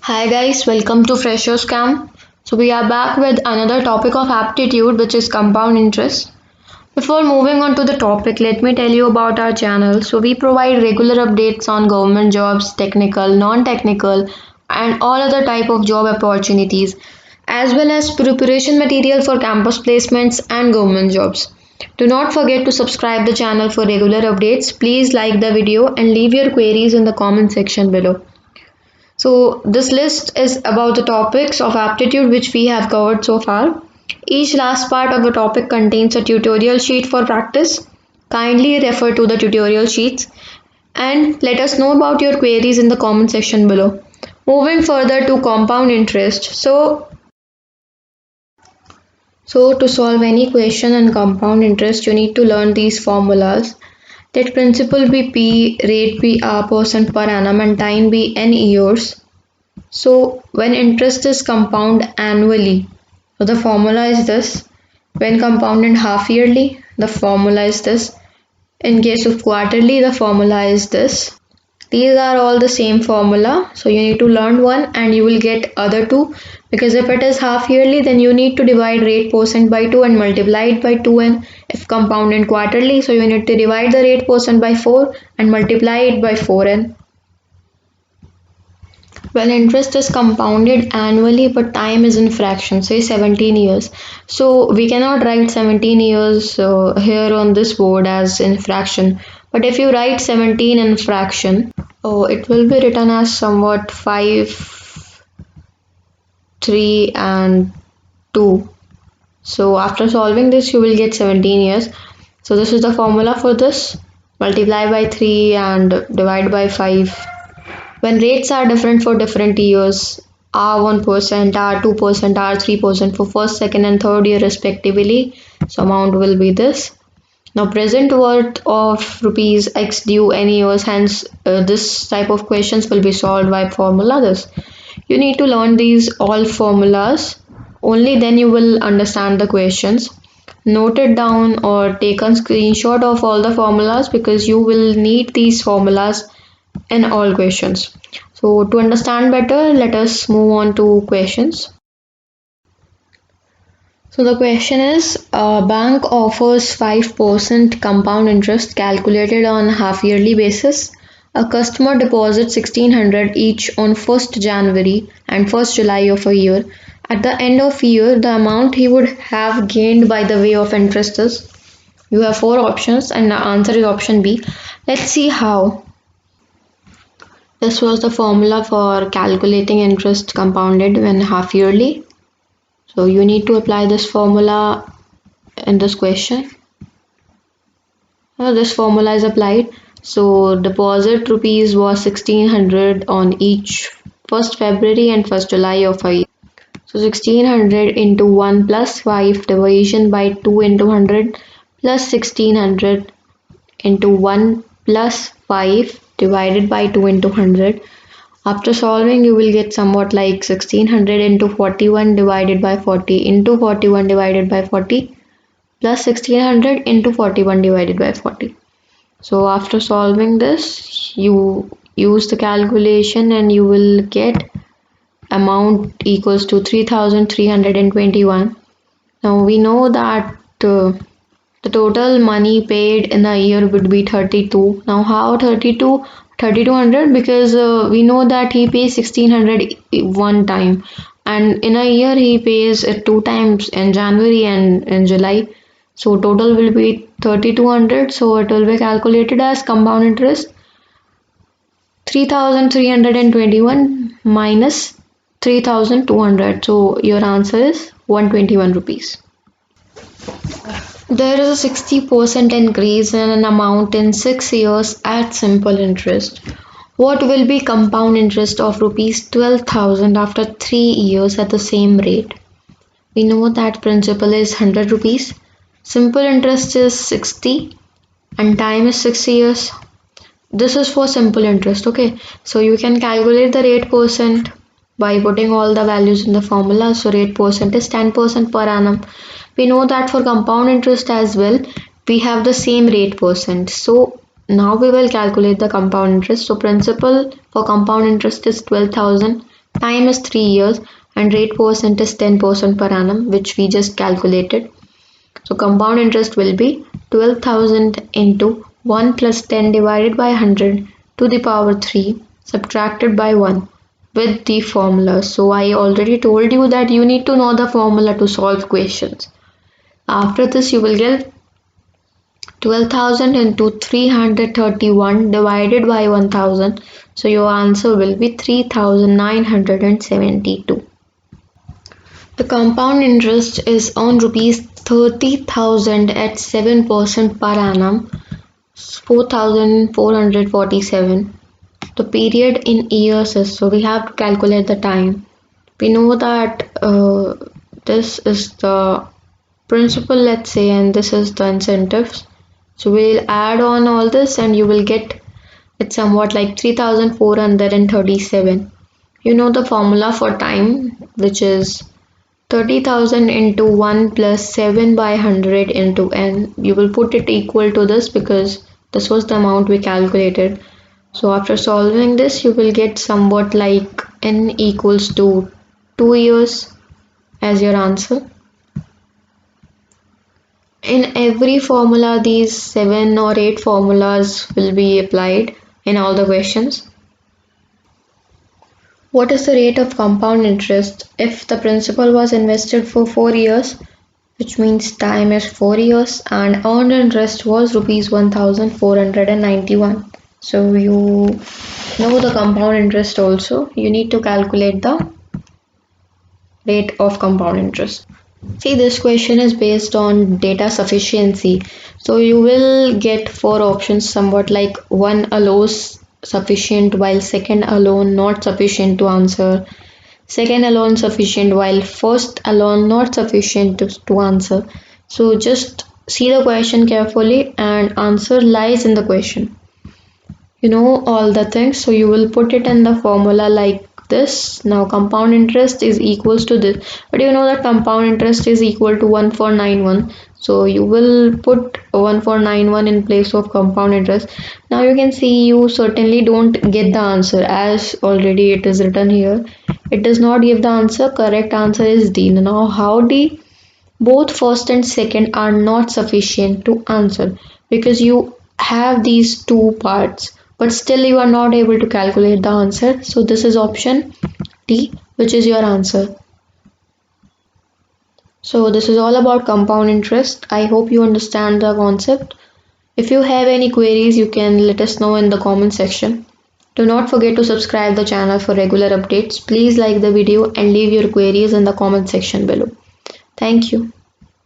Hi guys, welcome to Freshers Camp. So we are back with another topic of aptitude which is compound interest. Before moving on to the topic, let me tell you about our channel. So we provide regular updates on government jobs, technical, non-technical and all other type of job opportunities as well as preparation material for campus placements and government jobs. Do not forget to subscribe the channel for regular updates. Please like the video and leave your queries in the comment section below. So this list is about the topics of aptitude which we have covered so far. Each last part of the topic contains a tutorial sheet for practice. Kindly refer to the tutorial sheets and let us know about your queries in the comment section below. Moving further to compound interest. So to solve any question on compound interest, you need to learn these formulas. Let principal be P, rate be R percent per annum and time be N years. So when interest is compound annually, so the formula is this. When compounded half yearly, the formula is this. In case of quarterly, the formula is this. These are all the same formula. So you need to learn one and you will get other two. Because if it is half yearly, then you need to divide rate percent by 2 and multiply it by 2n. If compounded quarterly, so you need to divide the rate percent by 4 and multiply it by 4n. When interest is compounded annually but time is in fractions, say 17 years. So we cannot write 17 years here on this board as in fraction. But if you write 17 in fraction, it will be written as somewhat 5, 3 and 2. So after solving this you will get 17 years. So this is the formula for this. Multiply by 3 and divide by 5. When rates are different for different years, R1%, R2%, R3% for first, second and third year respectively, so amount will be this. Now present worth of rupees X due any years, hence this type of questions will be solved by formula this. You need to learn these all formulas, only then you will understand the questions. Note it down or take a screenshot of all the formulas because you will need these formulas in all questions. So to understand better, let us move on to questions. So the question is, a bank offers 5% compound interest calculated on half yearly basis. A customer deposits 1600 each on 1st January and 1st July of a year. At the end of year, the amount he would have gained by the way of interest is. You have four options and the answer is option B. Let's see how. This was the formula for calculating interest compounded when half yearly. So you need to apply this formula in this question. Now this formula is applied. So deposit rupees was 1600 on each 1st February and 1st July of a year. So 1600 into 1 plus 5 division by 2 into 100 plus 1600 into 1 plus 5 divided by 2 into 100. After solving you will get somewhat like 1600 into 41 divided by 40 into 41 divided by 40 plus 1600 into 41 divided by 40. So after solving this you use the calculation and you will get amount equals to 3321. Now we know that the total money paid in a year would be 32. Now how 3200 because we know that he pays 1600 one time and in a year he pays it two times in January and in July. So total will be 3200. So it will be calculated as compound interest 3321 minus 3200. So your answer is 121 rupees. There is a 60% increase in an amount in 6 years at simple interest. What will be compound interest of rupees 12,000 after 3 years at the same rate? We know that principal is 100 rupees, simple interest is 60 and time is 6 years. This is for simple interest, okay? So you can calculate the rate percent by putting all the values in the formula. So rate percent is 10% per annum. We know that for compound interest as well, we have the same rate percent. So now we will calculate the compound interest. So principal for compound interest is 12,000 Time is 3 years and rate percent is 10% per annum, which we just calculated. So compound interest will be 12,000 into 1 plus 10 divided by 100 to the power 3 subtracted by 1 with the formula. So I already told you that you need to know the formula to solve questions. After this you will get 12,000 into 331 divided by 1000. So your answer will be 3,972. The compound interest is on rupees 30,000 at 7% per annum, 4,447. The period in years is, so we have to calculate the time. We know that this is the principal, let's say, and this is the incentives. So we'll add on all this and you will get it somewhat like 3,437. You know the formula for time, which is 30,000 into 1 plus 7 by 100 into n. You will put it equal to this because this was the amount we calculated. So after solving this, you will get somewhat like n equals to 2 years as your answer. In every formula, these 7 or 8 formulas will be applied in all the questions. What is the rate of compound interest if the principal was invested for 4 years, which means time is 4 years, and earned interest was rupees 1,491. So you know the compound interest also. You need to calculate the rate of compound interest. See, this question is based on data sufficiency. So you will get 4 options, somewhat like one allows sufficient while second alone not sufficient to answer, second alone sufficient while first alone not sufficient to answer. So just see the question carefully and answer lies in the question. You know all the things, so you will put it in the formula like this. Now compound interest is equals to this, but you know that compound interest is equal to 1491, so you will put 1491 in place of compound interest. Now you can see you certainly don't get the answer as already it is written here. It does not give the answer. Correct answer is D. Now how D? Both first and second are not sufficient to answer because you have these two parts, but still you are not able to calculate the answer. So this is option D, which is your answer. So this is all about compound interest. I hope you understand the concept. If you have any queries, you can let us know in the comment section. Do not forget to subscribe the channel for regular updates. Please like the video and leave your queries in the comment section below. Thank you.